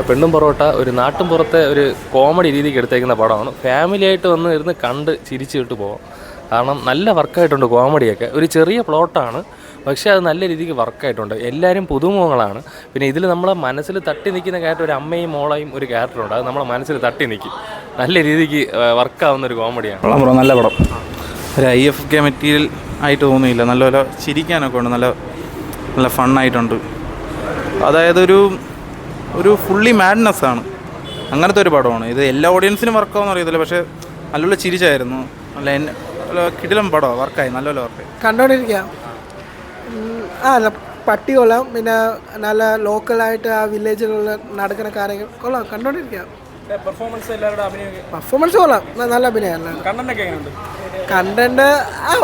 പെണ്ണും പൊറോട്ട ഒരു നാട്ടും പുറത്തെ ഒരു കോമഡി രീതിക്ക് എടുത്തേക്കുന്ന പടമാണ്. ഫാമിലിയായിട്ട് വന്ന് ഇരുന്ന് കണ്ട് ചിരിച്ചു വിട്ട് പോകാം. കാരണം നല്ല വർക്കായിട്ടുണ്ട്. കോമഡിയൊക്കെ ഒരു ചെറിയ പ്ലോട്ടാണ്, പക്ഷേ അത് നല്ല രീതിക്ക് വർക്കായിട്ടുണ്ട്. എല്ലാവരും പുതുമുഖങ്ങളാണ്. പിന്നെ ഇതിൽ നമ്മളെ മനസ്സിൽ തട്ടി നിൽക്കുന്ന ക്യാരക്ടർ ഒരു അമ്മയും മോളയും ഒരു ക്യാരക്ടറുണ്ട്. അത് നമ്മളെ മനസ്സിൽ തട്ടി നിൽക്കും. നല്ല രീതിക്ക് വർക്കാവുന്ന ഒരു കോമഡിയാണ്. നല്ല പടം. ഒരു IFK മെറ്റീരിയൽ ആയിട്ട് തോന്നിയില്ല. നല്ലപോലെ ചിരിക്കാനൊക്കെ ഉണ്ട്. നല്ല നല്ല ഫണ്ണായിട്ടുണ്ട്. അതായത് ഒരു ഫുള്ളി മാഡ്നെസ്സാണ്. അങ്ങനത്തെ ഒരു പടമാണ് ഇത്. എല്ലാ ഓഡിയൻസിനും വർക്കാവുമെന്ന് അറിയത്തില്ല, പക്ഷേ നല്ലപോലെ ചിരിച്ചായിരുന്നു. നല്ല കിടിലം പടമാണ്. വർക്കായി, നല്ലപോലെ വർക്കായി. കണ്ടോണ്ടിരിക്കാം. പട്ടി കൊള്ളാം. പിന്നെ നല്ല ലോക്കലായിട്ട് ആ വില്ലേജിലുള്ള നടക്കുന്ന കാര്യങ്ങൾ കൊള്ളാം. കണ്ടോണ്ടിരിക്കാം. പെർഫോമൻസ് കൊള്ളാം. നല്ല അഭിനയം. കണ്ടന്റ്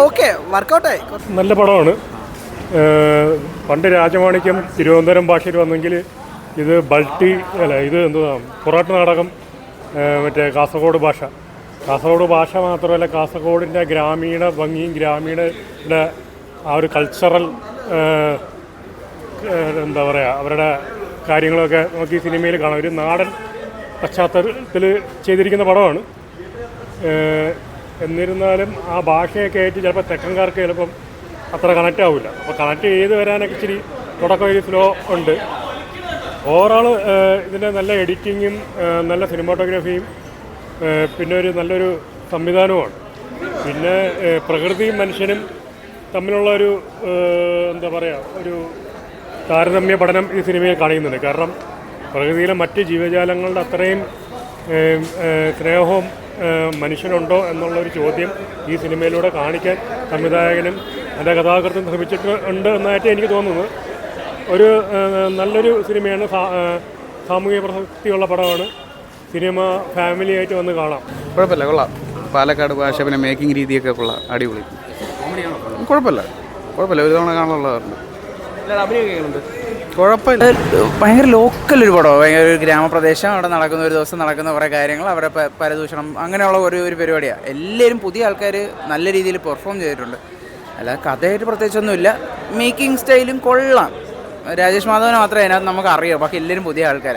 ഓക്കെ, വർക്കൗട്ടായി. നല്ല പടമാണ്. പണ്ട് രാജമാണിക്യം തിരുവനന്തപുരം ഭാഷയിൽ വന്നെങ്കിൽ ഇത് ഇത് എന്തുവാ പൊറാട്ട് നാടകം മറ്റേ കാസർഗോഡ് ഭാഷ മാത്രമല്ല, കാസർഗോഡിൻ്റെ ഗ്രാമീണ ഭംഗിയും ഗ്രാമീണയുടെ ആ ഒരു കൾച്ചറൽ എന്താ പറയുക അവരുടെ കാര്യങ്ങളൊക്കെ നമുക്ക് ഈ സിനിമയിൽ കാണാം. ഒരു നാടൻ പശ്ചാത്തലത്തിൽ ചെയ്തിരിക്കുന്ന പടമാണ്. എന്നിരുന്നാലും ആ ഭാഷയൊക്കെ ആയിട്ട് ചിലപ്പോൾ തെക്കൻകാർക്ക് ചിലപ്പം അത്ര കണക്റ്റ് ആവില്ല. അപ്പോൾ കണക്റ്റ് ചെയ്ത് വരാനൊക്കെ ഇച്ചിരി തുടക്കം ഒരു സ്ലോ ഉണ്ട്. ഓവറോൾ ഇതിൻ്റെ നല്ല എഡിറ്റിങ്ങും നല്ല സിനിമാറ്റോഗ്രാഫിയും പിന്നെ ഒരു നല്ലൊരു സംവിധാനവുമാണ്. പിന്നെ പ്രകൃതിയും മനുഷ്യനും തമ്മിലുള്ള ഒരു എന്താ പറയുക ഒരു താരതമ്യ പഠനം ഈ സിനിമയിൽ കാണിക്കുന്നുണ്ട്. കാരണം പ്രകൃതിയിലെ മറ്റ് ജീവജാലങ്ങളുടെ അത്രയും സ്നേഹവും മനുഷ്യനുണ്ടോ എന്നുള്ളൊരു ചോദ്യം ഈ സിനിമയിലൂടെ കാണിക്കാൻ സംവിധായകനും അതിൻ്റെ കഥാകൃത്തും ശ്രമിച്ചിട്ടുണ്ട് എന്നായിട്ട് എനിക്ക് തോന്നുന്നത്. ഒരു നല്ലൊരു സിനിമയാണ്. സാമൂഹിക പ്രസക്തിയുള്ള പടമാണ്. സിനിമ ഫാമിലിയായിട്ട് വന്ന് കാണാം. കുഴപ്പമില്ല, കൊള്ളാം. പാലക്കാട് ഭാഷ പിന്നെ മേക്കിംഗ് രീതിയൊക്കെ കൊള്ളാം. അടിപൊളി. കുഴപ്പമില്ല. ഒരു തവണ കാണാനുള്ളതാണ്. കുഴപ്പമില്ല. ഭയങ്കര ലോക്കൽ ഒരു പടമാണ്. ഭയങ്കര ഒരു ഗ്രാമപ്രദേശം. അവിടെ നടക്കുന്ന ഒരു ദിവസം നടക്കുന്ന കുറേ കാര്യങ്ങൾ, അവരുടെ പരദൂഷണം, അങ്ങനെയുള്ള ഒരു പരിപാടിയാണ്. എല്ലാവരും പുതിയ ആൾക്കാർ നല്ല രീതിയിൽ പെർഫോം ചെയ്തിട്ടുണ്ട്. അല്ല കഥയായിട്ട് പ്രത്യേകിച്ചൊന്നുമില്ല. മേക്കിംഗ് സ്റ്റൈലും കൊള്ളാം. രാജേഷ് മാധവനെ മാത്രമേ അതിനകത്ത് നമുക്ക് അറിയാം. ബാക്കി എല്ലാവരും പുതിയ ആൾക്കാരാണ്.